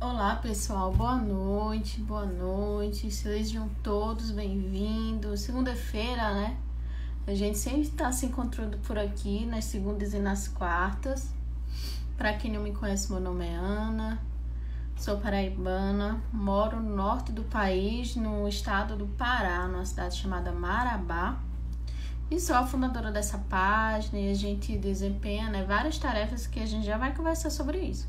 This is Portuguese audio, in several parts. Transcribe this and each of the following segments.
Olá pessoal, boa noite, sejam todos bem-vindos. Segunda-feira, né? A gente sempre está se encontrando por aqui nas segundas e nas quartas. Para quem não me conhece, meu nome é Ana, sou paraibana, moro no norte do país, no estado do Pará, numa cidade chamada Marabá. E sou a fundadora dessa página e a gente desempenha, né, várias tarefas que a gente já vai conversar sobre isso.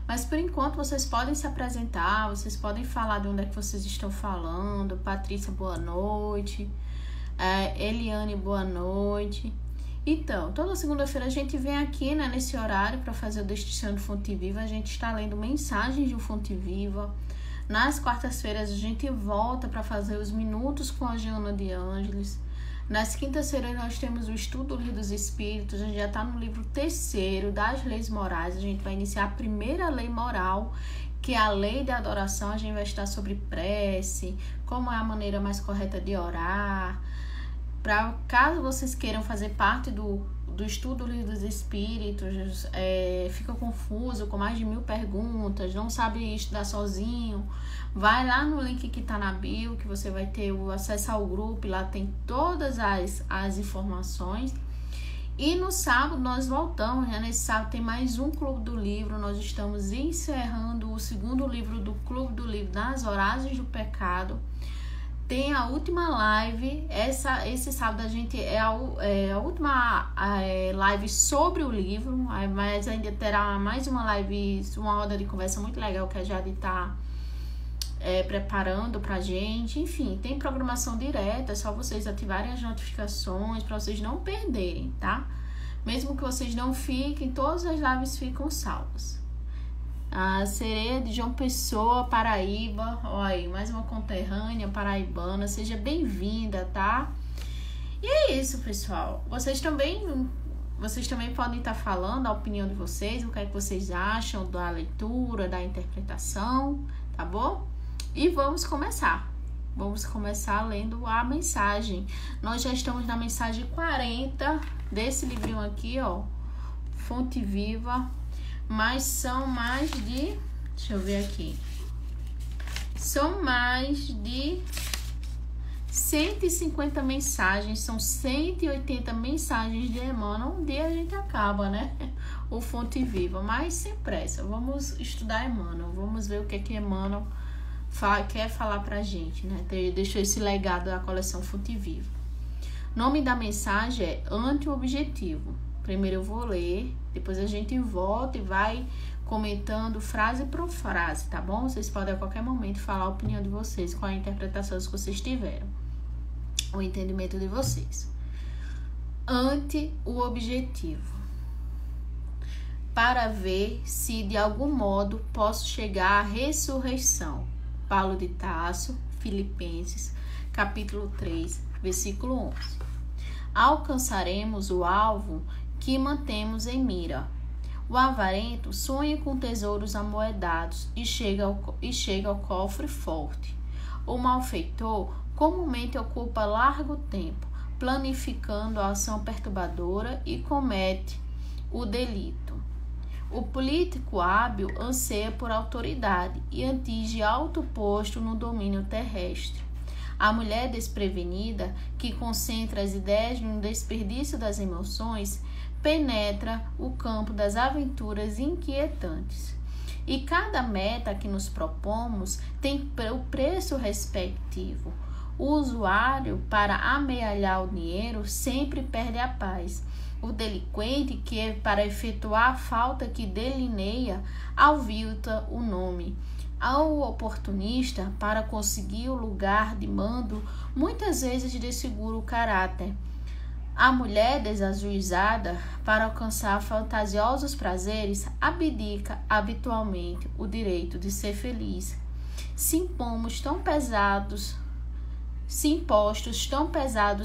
Mas por enquanto vocês podem se apresentar, vocês podem falar de onde é que vocês estão falando. Patrícia, boa noite. Eliane, boa noite. Então, toda segunda-feira a gente vem aqui, né, nesse horário para fazer o Destino Fonte Viva. A gente está lendo mensagens de Fonte Viva. Nas quartas-feiras a gente volta para fazer os minutos com a Giana de Ângeles. Nas quintas-feiras nós temos o estudo do Livro dos Espíritos. A gente já está no livro 3º das leis morais. A gente vai iniciar a primeira lei moral, que é a lei da adoração. A gente vai estar sobre prece, como é a maneira mais correta de orar. Caso vocês queiram fazer parte do estudo do Livro dos Espíritos, fica confuso com mais de 1000 perguntas, não sabe estudar sozinho, vai lá no link que está na bio, que você vai ter o acesso ao grupo, e lá tem todas as informações. E no sábado nós voltamos, né? Nesse sábado tem mais um Clube do Livro. Nós estamos encerrando o 2º livro do Clube do Livro, Nas Oragens do Pecado. Tem a última live, esse sábado a gente é a última live sobre o livro, mas ainda terá mais uma live, uma roda de conversa muito legal que a Jade está preparando pra gente. Enfim, tem programação direta, é só vocês ativarem as notificações para vocês não perderem, tá? Mesmo que vocês não fiquem, todas as lives ficam salvas. A Sereia de João Pessoa, Paraíba, olha aí, mais uma conterrânea paraibana, seja bem-vinda, tá? E é isso, pessoal. Vocês também podem estar falando a opinião de vocês, o que é que vocês acham da leitura, da interpretação, tá bom? E vamos começar. Vamos começar lendo a mensagem. Nós já estamos na mensagem 40 desse livrinho aqui, ó, Fonte Viva. Mas são mais de... Deixa eu ver aqui. São mais de 150 mensagens. São 180 mensagens de Emmanuel. Um dia a gente acaba, né? O Fonte Viva. Mas sem pressa. Vamos estudar Emmanuel. Vamos ver o que é que Emmanuel quer falar pra gente, né? Deixou esse legado da coleção Fonte Viva. O nome da mensagem é Anti-Objetivo. Primeiro eu vou ler, depois a gente volta e vai comentando frase por frase, tá bom? Vocês podem a qualquer momento falar a opinião de vocês, qual a interpretação que vocês tiveram, o entendimento de vocês. Ante o objetivo. Para ver se de algum modo posso chegar à ressurreição. Paulo de Tarso, Filipenses, capítulo 3, versículo 11. Alcançaremos o alvo que mantemos em mira. O avarento sonha com tesouros amoedados e chega ao cofre forte. O malfeitor comumente ocupa largo tempo, planificando a ação perturbadora e comete o delito. O político hábil anseia por autoridade e atinge alto posto no domínio terrestre. A mulher desprevenida, que concentra as ideias no desperdício das emoções, penetra o campo das aventuras inquietantes. E cada meta que nos propomos tem o preço respectivo. O usuário, para amealhar o dinheiro, sempre perde a paz. O delinquente, que para efetuar a falta que delineia, avilta o nome. Ao oportunista, para conseguir o lugar de mando, muitas vezes desfigura o caráter. A mulher desajuizada, para alcançar fantasiosos prazeres, abdica habitualmente o direito de ser feliz. Se impostos tão pesados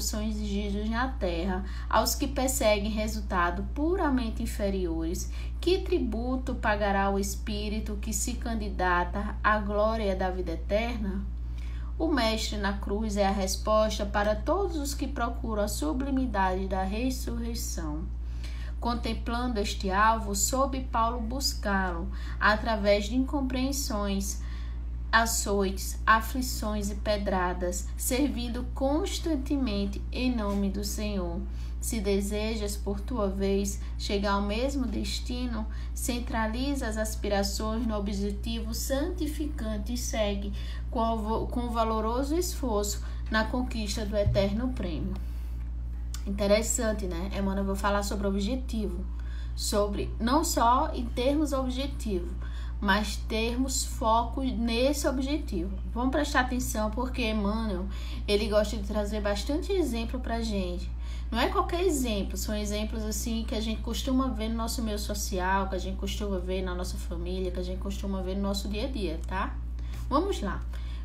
são exigidos na terra aos que perseguem resultados puramente inferiores, que tributo pagará o espírito que se candidata à glória da vida eterna? O Mestre na cruz é a resposta para todos os que procuram a sublimidade da ressurreição. Contemplando este alvo, soube Paulo buscá-lo, através de incompreensões, açoites, aflições e pedradas, servindo constantemente em nome do Senhor. Se desejas, por tua vez, chegar ao mesmo destino, centraliza as aspirações no objetivo santificante e segue com valoroso esforço na conquista do eterno prêmio. Interessante, né? Emmanuel vai falar sobre objetivo, sobre não só em termos objetivo, mas termos foco nesse objetivo. Vamos prestar atenção porque Emmanuel, ele gosta de trazer bastante exemplo pra gente. Não é qualquer exemplo, são exemplos assim que a gente costuma ver no nosso meio social, que a gente costuma ver na nossa família, que a gente costuma ver no nosso dia a dia, tá? Vamos lá.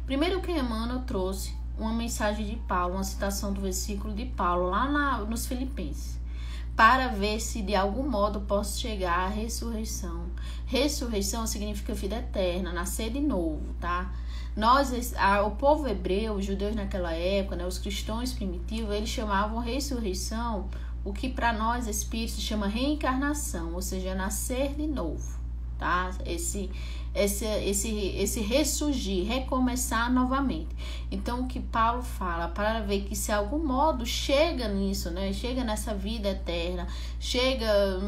Primeiro que Emmanuel trouxe uma mensagem de Paulo, uma citação do versículo de Paulo lá nos Filipenses, para ver se de algum modo posso chegar à ressurreição. Ressurreição significa vida eterna, nascer de novo, tá? O povo hebreu, os judeus naquela época, né, os cristãos primitivos, eles chamavam ressurreição, o que para nós espíritos chama reencarnação, ou seja, nascer de novo, tá? Esse ressurgir, recomeçar novamente. Então, o que Paulo fala, para ver que se algum modo chega nisso, né? Chega nessa vida eterna,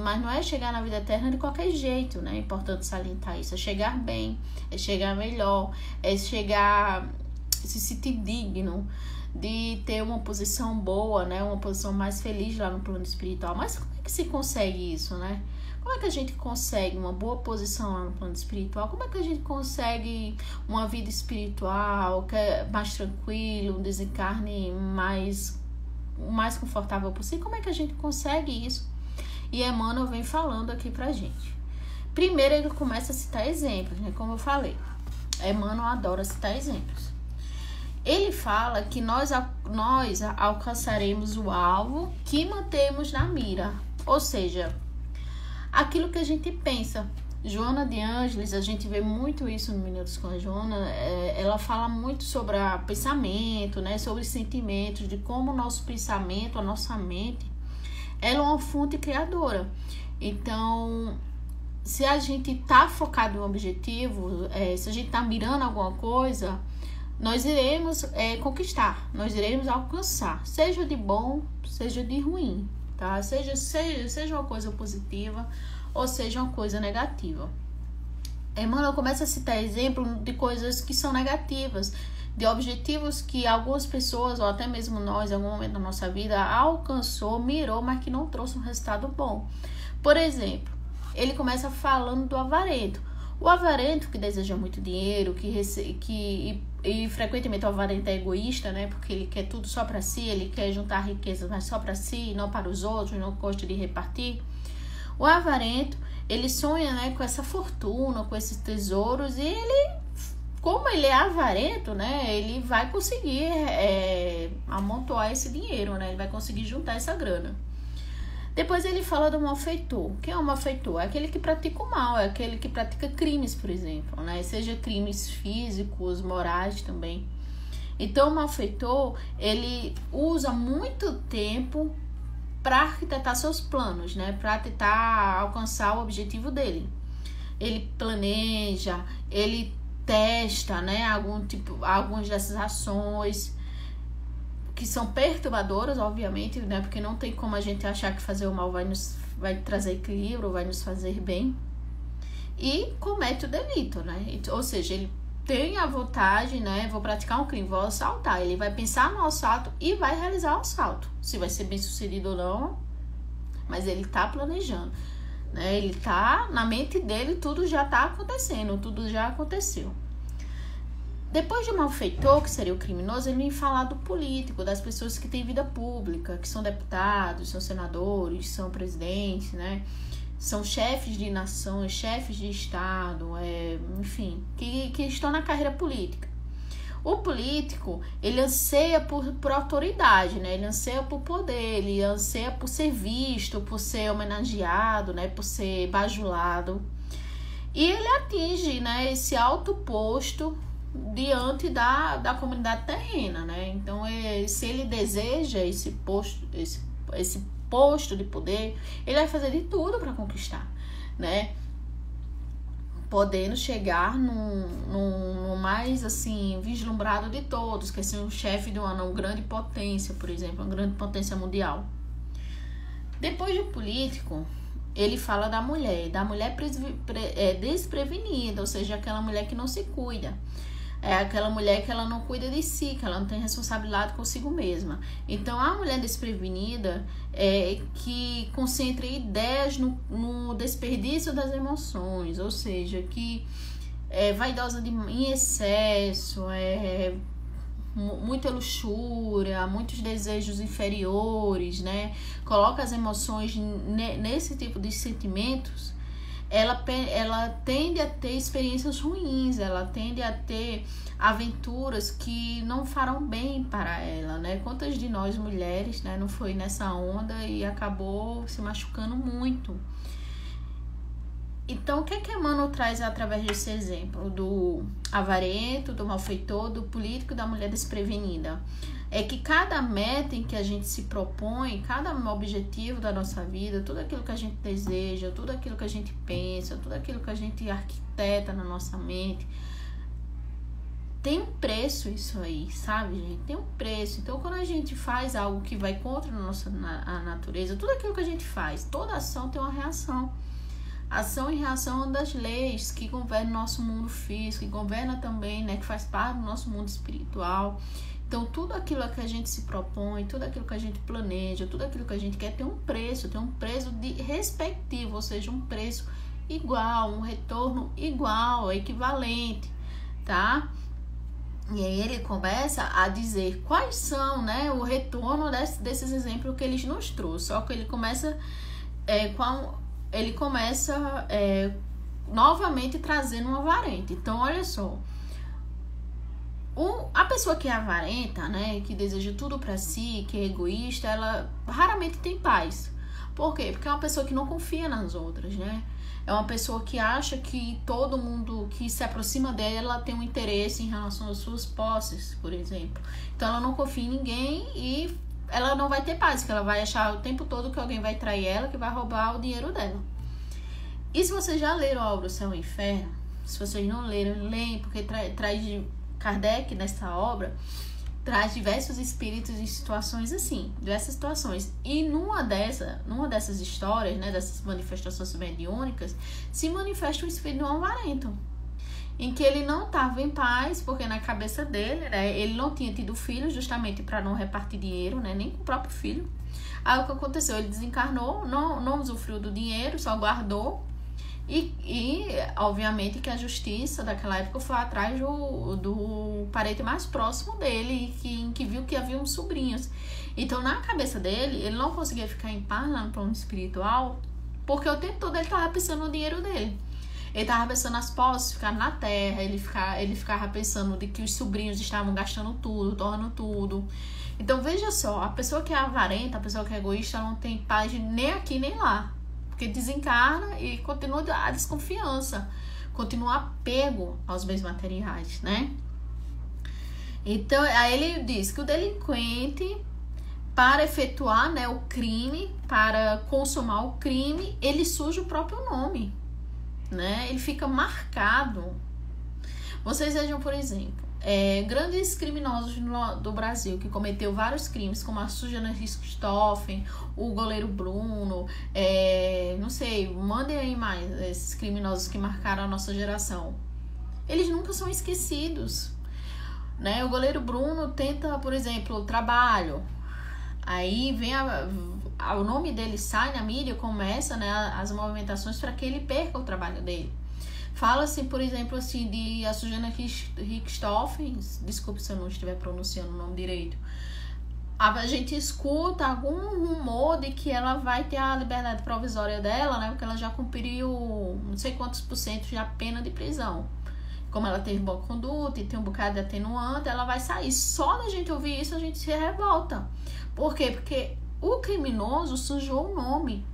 mas não é chegar na vida eterna de qualquer jeito, né? É importante salientar isso, é chegar bem, é chegar melhor, é chegar, se sentir digno de ter uma posição boa, né? Uma posição mais feliz lá no plano espiritual. Mas como é que se consegue isso, né? Como é que a gente consegue uma boa posição lá no plano espiritual? Como é que a gente consegue uma vida espiritual que é mais tranquilo, um desencarne o mais confortável possível? Como é que a gente consegue isso? E Emmanuel vem falando aqui pra gente. Primeiro ele começa a citar exemplos, né? Como eu falei, Emmanuel adora citar exemplos. Ele fala que nós alcançaremos o alvo que mantemos na mira, ou seja, aquilo que a gente pensa. Joana de Ângeles, a gente vê muito isso no Minutos com a Joana, ela fala muito sobre o pensamento, né, sobre sentimentos, de como o nosso pensamento, a nossa mente, ela é uma fonte criadora. Então, se a gente tá focado em um objetivo, se a gente tá mirando alguma coisa, nós iremos conquistar, nós iremos alcançar, seja de bom, seja de ruim, tá? Seja uma coisa positiva ou seja uma coisa negativa. Emmanuel começa a citar exemplos de coisas que são negativas, de objetivos que algumas pessoas, ou até mesmo nós, em algum momento da nossa vida, alcançou, mirou, mas que não trouxe um resultado bom. Por exemplo, ele começa falando do avarento. O avarento que deseja muito dinheiro, e frequentemente o avarento é egoísta, né? Porque ele quer tudo só para si, ele quer juntar riqueza, mas só para si, não para os outros, não gosta de repartir. O avarento, ele sonha, né, com essa fortuna, com esses tesouros, e ele, como ele é avarento, né, ele vai conseguir amontoar esse dinheiro, né? Ele vai conseguir juntar essa grana. Depois ele fala do malfeitor. Quem é o malfeitor? É aquele que pratica o mal, é aquele que pratica crimes, por exemplo, né? Seja crimes físicos, morais também. Então, o malfeitor, ele usa muito tempo para arquitetar seus planos, né? Para tentar alcançar o objetivo dele. Ele planeja, ele testa, né? Algumas dessas ações que são perturbadoras, obviamente, né? Porque não tem como a gente achar que fazer o mal vai trazer equilíbrio, vai nos fazer bem. E comete o delito, né? Ou seja, ele tem a vontade, né? Vou praticar um crime, vou assaltar. Ele vai pensar no assalto e vai realizar o assalto. Se vai ser bem sucedido ou não, mas ele tá planejando, né? Ele tá, na mente dele, tudo já tá acontecendo, tudo já aconteceu. Depois de malfeitor, que seria o criminoso, ele vem falar do político, das pessoas que têm vida pública, que são deputados, são senadores, são presidentes, né? São chefes de nações, chefes de estado, enfim, que estão na carreira política. O político, ele anseia por autoridade, né? Ele anseia por poder, ele anseia por ser visto, por ser homenageado, né? Por ser bajulado. E ele atinge, né, esse alto posto diante da comunidade terrena, né? Então, se ele deseja esse posto de poder, ele vai fazer de tudo para conquistar, né? Podendo chegar no mais, assim, vislumbrado de todos, que é ser um chefe de uma grande potência, por exemplo, uma grande potência mundial. Depois do político, ele fala da mulher desprevenida, ou seja, aquela mulher que não se cuida. É aquela mulher que ela não cuida de si, que ela não tem responsabilidade consigo mesma. Então, a mulher desprevenida é que concentra ideias no desperdício das emoções, ou seja, que é vaidosa em excesso, muita luxúria, muitos desejos inferiores, né? Coloca as emoções nesse tipo de sentimentos. Ela tende a ter experiências ruins, ela tende a ter aventuras que não farão bem para ela, né? Quantas de nós mulheres, né, não foi nessa onda e acabou se machucando muito? Então, o que é que Emmanuel traz através desse exemplo do avarento, do malfeitor, do político e da mulher desprevenida? É que cada meta em que a gente se propõe, cada objetivo da nossa vida, tudo aquilo que a gente deseja, tudo aquilo que a gente pensa, tudo aquilo que a gente arquiteta na nossa mente, tem um preço isso aí, sabe, gente? Tem um preço. Então, quando a gente faz algo que vai contra a natureza, tudo aquilo que a gente faz, toda ação tem uma reação. Ação e reação das leis que governam o nosso mundo físico, que governa também, né, que faz parte do nosso mundo espiritual. Então, tudo aquilo que a gente se propõe, tudo aquilo que a gente planeja, tudo aquilo que a gente quer tem um preço de respectivo, ou seja, um preço igual, um retorno igual, equivalente, tá? E aí ele começa a dizer quais são, né, o retorno desses exemplos que ele nos trouxe. Só que ele começa novamente trazendo um avarento. Então, olha só. A pessoa que é avarenta, né, que deseja tudo pra si, que é egoísta, ela raramente tem paz. Por quê? Porque é uma pessoa que não confia nas outras, né? É uma pessoa que acha que todo mundo que se aproxima dela tem um interesse em relação às suas posses, por exemplo. Então, ela não confia em ninguém e ela não vai ter paz, porque ela vai achar o tempo todo que alguém vai trair ela, que vai roubar o dinheiro dela. E se vocês já leram a obra O Céu e o Inferno, se vocês não leram, leem, porque traz de Kardec, nessa obra, traz diversos espíritos em situações assim, diversas situações. E numa dessas histórias, né, dessas manifestações mediúnicas, se manifesta um espírito de um avarento, em que ele não estava em paz, porque na cabeça dele, né, ele não tinha tido filho, justamente para não repartir dinheiro, né, nem com o próprio filho. Aí o que aconteceu? Ele desencarnou, não usufruiu do dinheiro, só guardou. E obviamente que a justiça daquela época foi atrás do parente mais próximo dele, em que viu que havia uns sobrinhos. Então, na cabeça dele, ele não conseguia ficar em paz lá no plano espiritual, porque o tempo todo ele estava pensando no dinheiro dele. Ele estava pensando nas posses, ficar na terra, ele ficava pensando de que os sobrinhos estavam gastando tudo, tornando tudo. Então, veja só, a pessoa que é avarenta, a pessoa que é egoísta, ela não tem paz nem aqui nem lá. Porque desencarna e continua a desconfiança, continua o apego aos bens materiais, né? Então, aí ele diz que o delinquente, para efetuar, né, o crime, para consumar o crime, ele suja o próprio nome, né? Ele fica marcado. Vocês vejam, por exemplo, grandes criminosos do Brasil que cometeu vários crimes, como a Suzana Richthofen, o goleiro Bruno, não sei, mandem aí mais esses criminosos que marcaram a nossa geração. Eles nunca são esquecidos, né? O goleiro Bruno tenta, por exemplo, trabalho, aí vem o nome dele sai na mídia, começa, né, as movimentações para que ele perca o trabalho dele. Fala-se, por exemplo, assim, de a Suzana Richthofen, desculpe se eu não estiver pronunciando o nome direito, a gente escuta algum rumor de que ela vai ter a liberdade provisória dela, né, porque ela já cumpriu não sei quantos % de pena de prisão. Como ela teve boa conduta e tem um bocado de atenuante, ela vai sair. Só da gente ouvir isso, a gente se revolta. Por quê? Porque o criminoso sujou o nome.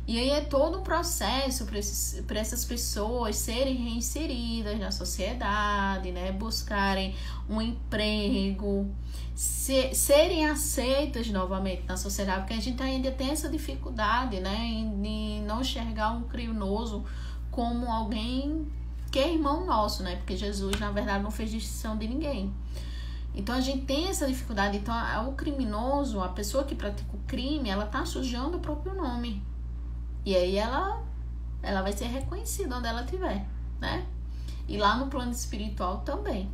E aí é todo um processo para essas pessoas serem reinseridas na sociedade, né? Buscarem um emprego, serem aceitas novamente na sociedade, porque a gente ainda tem essa dificuldade, né? Em não enxergar um criminoso como alguém que é irmão nosso, né? Porque Jesus, na verdade, não fez distinção de ninguém. Então a gente tem essa dificuldade. Então o criminoso, a pessoa que pratica o crime, ela tá sujando o próprio nome. E aí ela vai ser reconhecida onde ela estiver, né? E lá no plano espiritual também.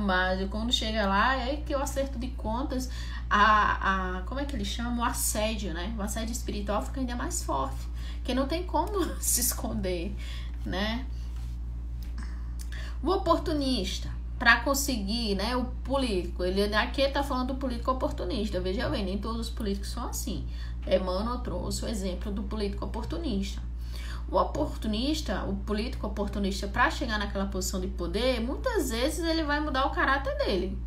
Mas quando chega lá, é que o acerto de contas, como é que eles chamam? O assédio, né? O assédio espiritual fica ainda mais forte, porque não tem como se esconder, né? O oportunista, para conseguir, né? O político, ele aqui tá falando do político oportunista, veja bem, nem todos os políticos são assim. Emmanuel trouxe o exemplo do político oportunista. O oportunista, o político oportunista, para chegar naquela posição de poder, muitas vezes ele vai mudar o caráter dele.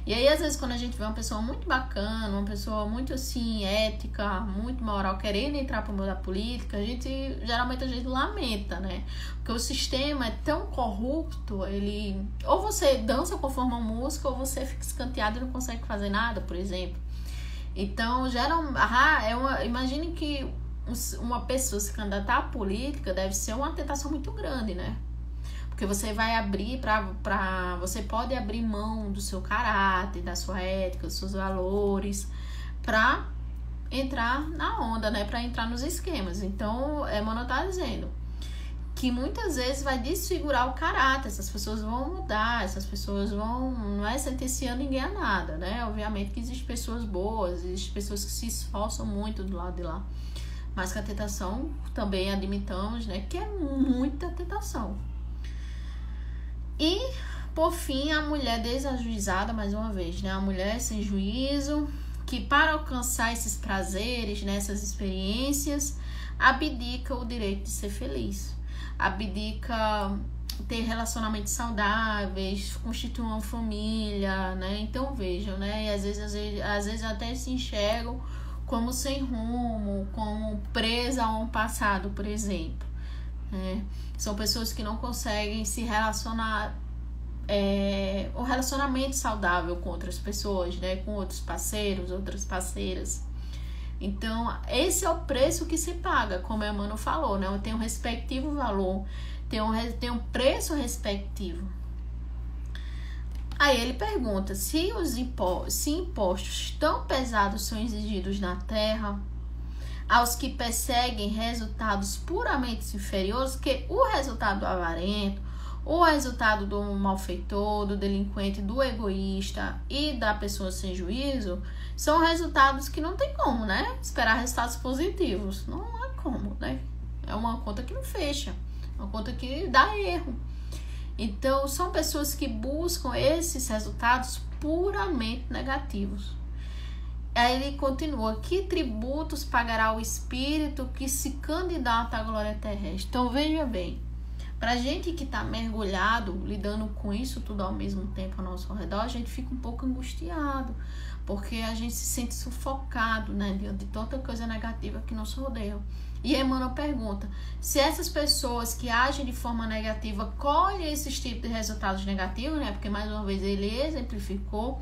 E aí, às vezes, quando a gente vê uma pessoa muito bacana, uma pessoa muito, assim, ética, muito moral, querendo entrar pro mundo da política, geralmente a gente lamenta, né? Porque o sistema é tão corrupto, ou você dança conforme a música, ou você fica escanteado e não consegue fazer nada, por exemplo. Então, imagine que uma pessoa se candidatar à política deve ser uma tentação muito grande, né? Porque você vai abrir você pode abrir mão do seu caráter, da sua ética, dos seus valores, para entrar na onda, né? Para entrar nos esquemas. Então, Emmanuel tá dizendo que muitas vezes vai desfigurar o caráter, essas pessoas vão mudar, essas pessoas não é sentenciando ninguém a nada, né? Obviamente que existem pessoas boas, existem pessoas que se esforçam muito do lado de lá, mas que a tentação também admitamos, né? Que é muita tentação. E, por fim, a mulher desajuizada, mais uma vez, né? A mulher sem juízo, que para alcançar esses prazeres, né? Essas experiências, abdica o direito de ser feliz. Abdica ter relacionamentos saudáveis, constituir uma família, né? Então vejam, né? E às vezes até se enxergam como sem rumo, como presa a um passado, por exemplo. Né? São pessoas que não conseguem se relacionar, um relacionamento saudável com outras pessoas, né? Com outros parceiros, outras parceiras. Então, esse é o preço que se paga, como a Emmanuel falou, né? Tem um respectivo valor, tem um preço respectivo. Aí ele pergunta, se impostos tão pesados são exigidos na terra, aos que perseguem resultados puramente inferiores, que o resultado do avarento, o resultado do malfeitor, do delinquente, do egoísta e da pessoa sem juízo, são resultados que não tem como, né? Esperar resultados positivos. Não há como, né? É uma conta que não fecha. Uma conta que dá erro. Então, são pessoas que buscam esses resultados puramente negativos. Aí ele continua, que tributos pagará o espírito que se candidata à glória terrestre? Então, veja bem, pra gente que tá mergulhado, lidando com isso tudo ao mesmo tempo ao nosso redor, a gente fica um pouco angustiado, porque a gente se sente sufocado, né, diante de tanta coisa negativa que nos rodeia. E Emmanuel pergunta, se essas pessoas que agem de forma negativa colhem esses tipos de resultados negativos, né, porque mais uma vez ele exemplificou,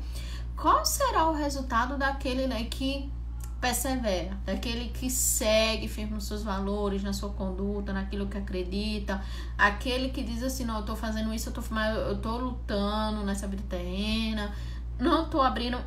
qual será o resultado daquele, né, que persevera, daquele que segue firme nos seus valores, na sua conduta, naquilo que acredita, aquele que diz assim, não, eu tô fazendo isso, eu tô lutando nessa vida terrena, não tô abrindo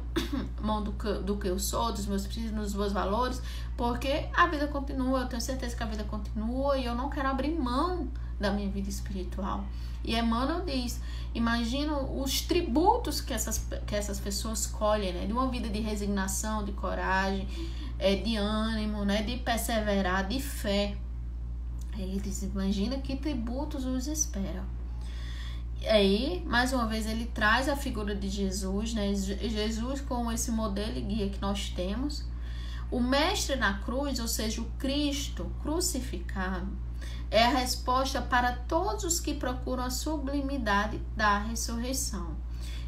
mão do que eu sou, dos meus princípios, dos meus valores, porque a vida continua, eu tenho certeza que a vida continua e eu não quero abrir mão da minha vida espiritual. E Emmanuel diz, imagina os tributos que essas pessoas colhem, né? De uma vida de resignação, de coragem, de ânimo, né? De perseverar, de fé. Ele diz, imagina que tributos os esperam. E aí, mais uma vez, ele traz a figura de Jesus, né? Jesus como esse modelo e guia que nós temos. O mestre na cruz, ou seja, o Cristo crucificado, é a resposta para todos os que procuram a sublimidade da ressurreição.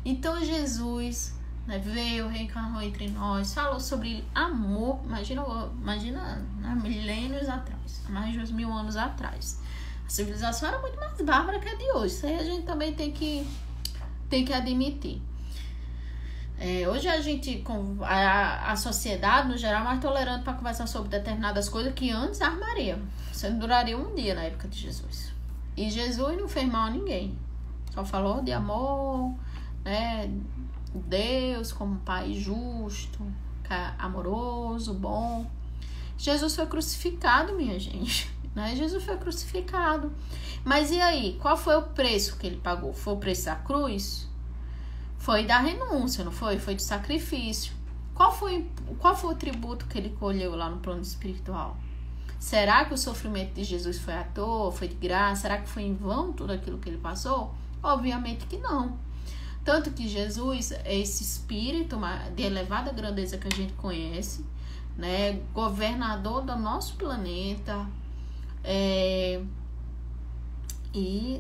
Então, Jesus, né? Veio, reencarnou entre nós, falou sobre amor. Imagina né? Milênios atrás, mais de 2.000 anos atrás. A civilização era muito mais bárbara que a de hoje. Isso aí a gente também tem que admitir. Hoje a sociedade, no geral, é mais tolerante para conversar sobre determinadas coisas que antes armaria. Isso não duraria um dia na época de Jesus. E Jesus não fez mal a ninguém. Só falou de amor, né? Deus como pai justo, amoroso, bom. Jesus foi crucificado, minha gente. Né? Jesus foi crucificado. Mas e aí? Qual foi o preço que ele pagou? Foi o preço da cruz? Foi da renúncia, não foi? Foi do sacrifício. Qual foi o tributo que ele colheu lá no plano espiritual? Será que o sofrimento de Jesus foi à toa? Foi de graça? Será que foi em vão tudo aquilo que ele passou? Obviamente que não. Tanto que Jesus é esse espírito de elevada grandeza que a gente conhece, né? Governador do nosso planeta, e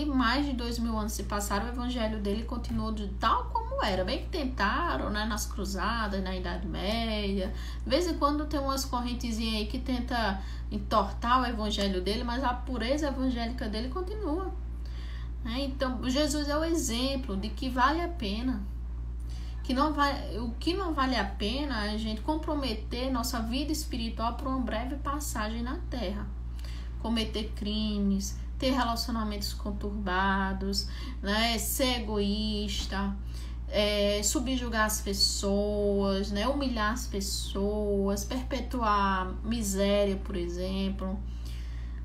mais de 2.000 anos se passaram, o evangelho dele continuou de tal como era. Bem que tentaram, né, nas cruzadas, na Idade Média. De vez em quando tem umas correntezinhas aí que tenta entortar o evangelho dele, mas a pureza evangélica dele continua. Então, Jesus é o exemplo de que vale a pena. O que não vale a pena é a gente comprometer nossa vida espiritual por uma breve passagem na Terra. Cometer crimes, ter relacionamentos conturbados, né? Ser egoísta, subjugar as pessoas, né? Humilhar as pessoas, perpetuar miséria, por exemplo.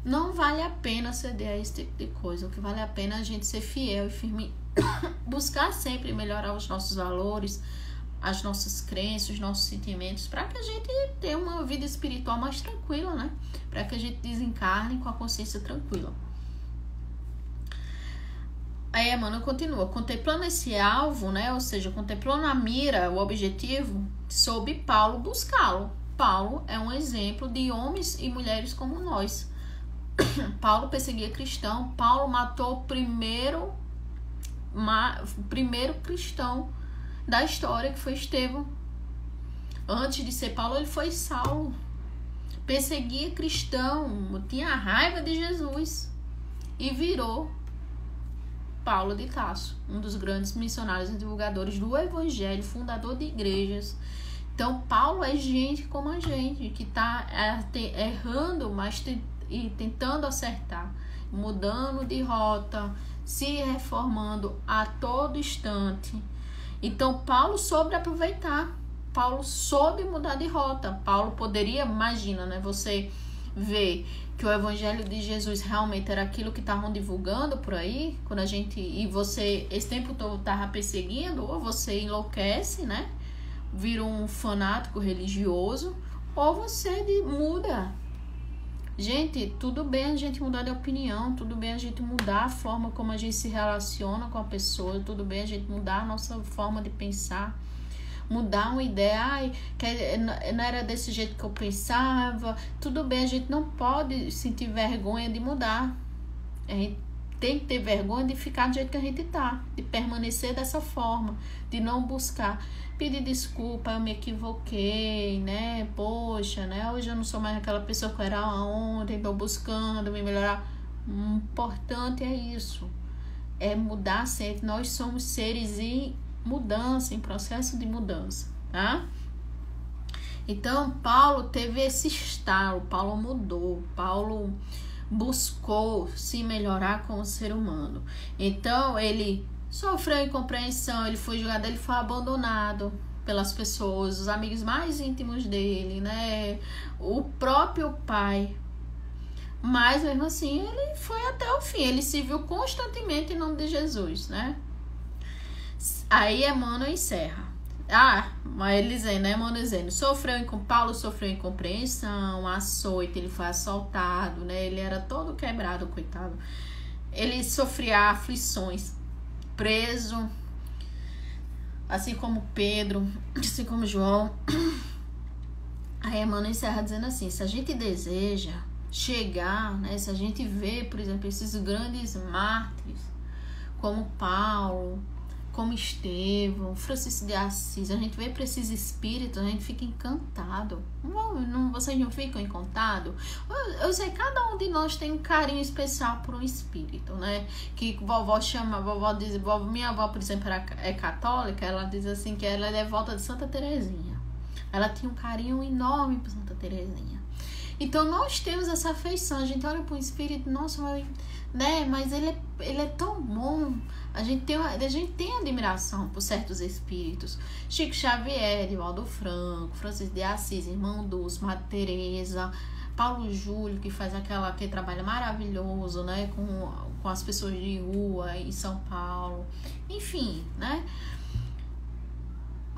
Não vale a pena ceder a esse tipo de coisa. O que vale a pena é a gente ser fiel e firme, buscar sempre melhorar os nossos valores, as nossas crenças, os nossos sentimentos, para que a gente tenha uma vida espiritual mais tranquila, né? Para que a gente desencarne com a consciência tranquila. Aí Emmanuel continua, contemplando esse alvo, né? Ou seja, contemplando a mira, o objetivo, soube Paulo buscá-lo. Paulo é um exemplo de homens e mulheres como nós. Paulo perseguia cristão. Paulo matou o primeiro cristão da história, que foi Estevão. Antes de ser Paulo, ele foi Saulo. Perseguia cristão, tinha raiva de Jesus e virou Paulo de Tarso, um dos grandes missionários e divulgadores do evangelho, fundador de igrejas. Então, Paulo é gente como a gente, que está errando, mas e tentando acertar, mudando de rota, se reformando a todo instante. Então Paulo soube aproveitar, Paulo soube mudar de rota. Paulo poderia, imagina, né, você vê que o evangelho de Jesus realmente era aquilo que estavam divulgando por aí, quando você esse tempo todo estava perseguindo, ou você enlouquece, né, vira um fanático religioso, ou você muda. Gente, tudo bem a gente mudar de opinião, tudo bem a gente mudar a forma como a gente se relaciona com a pessoa, tudo bem a gente mudar a nossa forma de pensar, mudar uma ideia, não era desse jeito que eu pensava, tudo bem, a gente não pode sentir vergonha de mudar, a gente tem que ter vergonha de ficar do jeito que a gente tá, de permanecer dessa forma, de não buscar, pedir desculpa, eu me equivoquei, né, poxa, né, hoje eu não sou mais aquela pessoa que eu era ontem, tô buscando me melhorar. O importante é isso, é mudar sempre, nós somos seres em mudança, em processo de mudança, tá? Então, Paulo teve esse estalo, Paulo mudou, Paulo buscou se melhorar como ser humano. Então, ele sofreu incompreensão, ele foi julgado, ele foi abandonado pelas pessoas, os amigos mais íntimos dele, né? O próprio pai. Mas, mesmo assim, ele foi até o fim. Ele se viu constantemente em nome de Jesus, né? Aí, Emmanuel encerra. Mas ele dizendo, né? Emmanuel dizendo, Paulo sofreu incompreensão, açoite, ele foi assaltado, né? Ele era todo quebrado, coitado. Ele sofria aflições, preso, assim como Pedro, assim como João. Aí Emmanuel encerra dizendo assim, se a gente deseja chegar, né? Se a gente vê, por exemplo, esses grandes mártires, como Paulo, como Estevão, Francisco de Assis, a gente vê para esses espíritos, a gente fica encantado. Vocês não ficam encantados? Eu sei, cada um de nós tem um carinho especial por um espírito, né? Que vovó chama, minha avó, por exemplo, é católica, ela diz assim que ela é devota de Santa Terezinha. Ela tinha um carinho enorme por Santa Terezinha. Então nós temos essa afeição, a gente olha para um espírito, nossa, mas ele é tão bom. A gente tem admiração por certos espíritos. Chico Xavier, Divaldo Franco, Francisco de Assis, Irmão Dulce, Madre Teresa, Paulo Júlio, que faz aquele trabalho maravilhoso, né, com as pessoas de rua em São Paulo, enfim, né?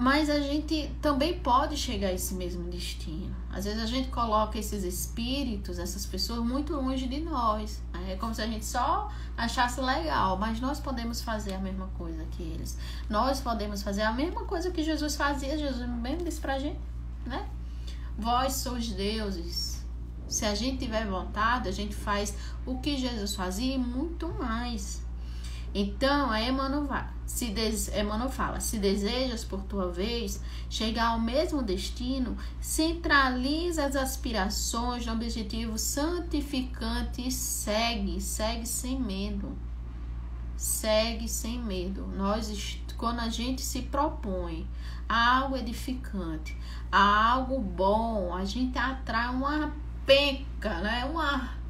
Mas a gente também pode chegar a esse mesmo destino. Às vezes a gente coloca esses espíritos, essas pessoas, muito longe de nós. É como se a gente só achasse legal, mas nós podemos fazer a mesma coisa que eles. Nós podemos fazer a mesma coisa que Jesus fazia. Jesus mesmo disse pra gente, né? Vós sois deuses. Se a gente tiver vontade, a gente faz o que Jesus fazia e muito mais. Então, a Emmanuel fala, se desejas por tua vez chegar ao mesmo destino, centraliza as aspirações no objetivo santificante e segue sem medo. Segue sem medo. Quando a gente se propõe a algo edificante, a algo bom, a gente atrai uma penca, né?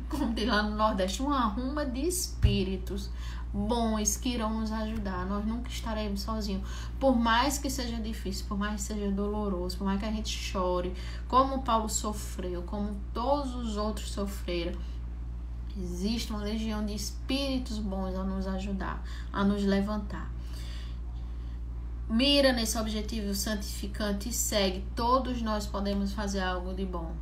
Como diz lá no Nordeste, uma ruma de espíritos bons que irão nos ajudar. Nós nunca estaremos sozinhos, por mais que seja difícil, por mais que seja doloroso, por mais que a gente chore, como Paulo sofreu, como todos os outros sofreram. Existe uma legião de espíritos bons a nos ajudar, a nos levantar. Mira nesse objetivo santificante e segue. Todos nós podemos fazer algo de bom.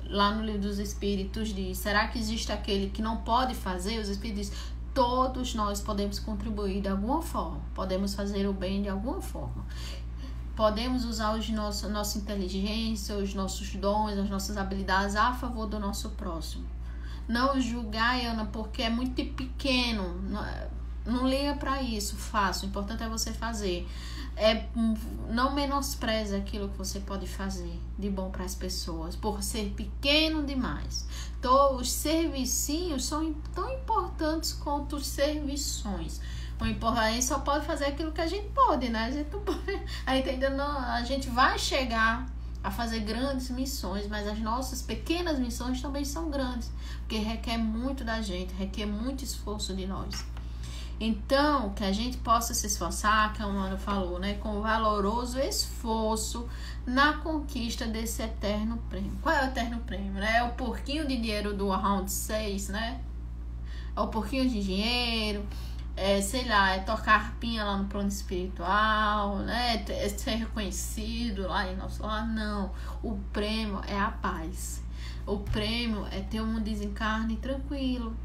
Lá no Livro dos Espíritos diz, será que existe aquele que não pode fazer? Os Espíritos dizem, todos nós podemos contribuir de alguma forma, podemos fazer o bem de alguma forma, podemos usar nossa inteligência, os nossos dons, as nossas habilidades a favor do nosso próximo. Não julgar, Ana, porque é muito pequeno, não liga para isso, faça, o importante é você fazer. Não menospreze aquilo que você pode fazer de bom para as pessoas, por ser pequeno demais. Então, os servicinhos são tão importantes quanto os servições. A gente só pode fazer aquilo que a gente pode, né? A gente vai chegar a fazer grandes missões, mas as nossas pequenas missões também são grandes, porque requer muito da gente, requer muito esforço de nós. Então, que a gente possa se esforçar, que a Ana falou, né, com valoroso esforço na conquista desse eterno prêmio. Qual é o eterno prêmio? Né? É o pouquinho de dinheiro do Round 6, né? É o pouquinho de dinheiro, é tocar harpinha lá no plano espiritual, né? É ser reconhecido lá em nosso lar. Não, o prêmio é a paz. O prêmio é ter um desencarne tranquilo.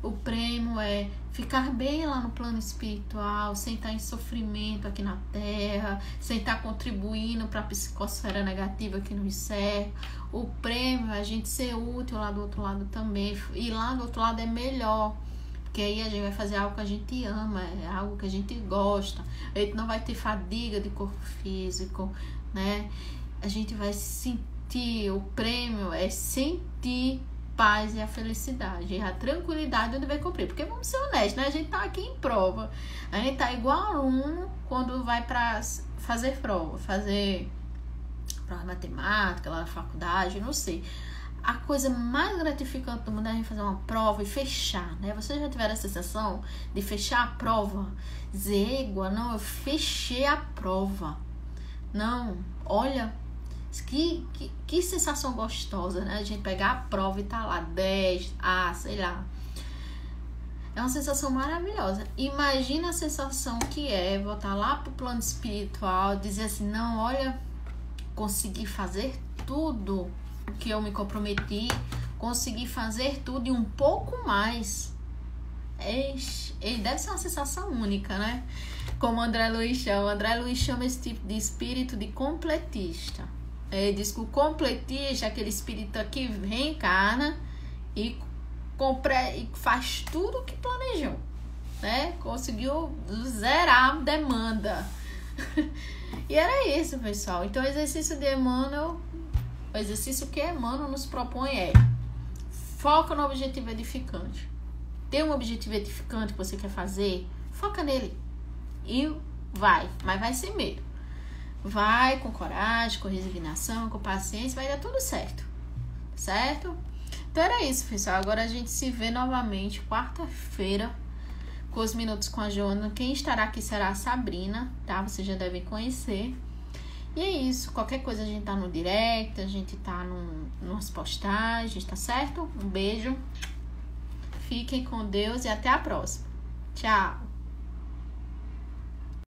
O prêmio é ficar bem lá no plano espiritual, sem estar em sofrimento aqui na Terra, sem estar contribuindo para a psicosfera negativa que nos cerca. O prêmio é a gente ser útil lá do outro lado também. E lá do outro lado é melhor, porque aí a gente vai fazer algo que a gente ama, é algo que a gente gosta. A gente não vai ter fadiga de corpo físico, né? A gente vai sentir, o prêmio é sentir paz e a felicidade, e a tranquilidade onde vai cumprir, porque vamos ser honestos, né? A gente tá aqui em prova, a gente tá igual aluno quando vai para fazer prova de matemática lá na faculdade, não sei. A coisa mais gratificante do mundo é a gente fazer uma prova e fechar, né? Vocês já tiveram a sensação de fechar a prova? Dizer, não, eu fechei a prova. Não, olha, que sensação gostosa, né? A gente pegar a prova e tá lá 10, sei lá. É uma sensação maravilhosa. Imagina a sensação que é voltar lá pro plano espiritual, dizer assim, não, olha, consegui fazer tudo o que eu me comprometi, consegui fazer tudo e um pouco mais. Ele deve ser uma sensação única, né? Como André Luiz chama esse tipo de espírito de completista. Ele diz que o completista é aquele espírito que reencarna e faz tudo o que planejou. né? Conseguiu zerar a demanda. E era isso, pessoal. Então, o exercício de Emmanuel, o exercício que Emmanuel nos propõe é: foca no objetivo edificante. Tem um objetivo edificante que você quer fazer? Foca nele. E vai. Mas vai sem medo. Vai com coragem, com resignação, com paciência. Vai dar tudo certo. Certo? Então era isso, pessoal. Agora a gente se vê novamente quarta-feira com os Minutos com a Joana. Quem estará aqui será a Sabrina, tá? Vocês já devem conhecer. E é isso. Qualquer coisa a gente tá no direct, a gente tá nas postagens, tá certo? Um beijo. Fiquem com Deus e até a próxima. Tchau!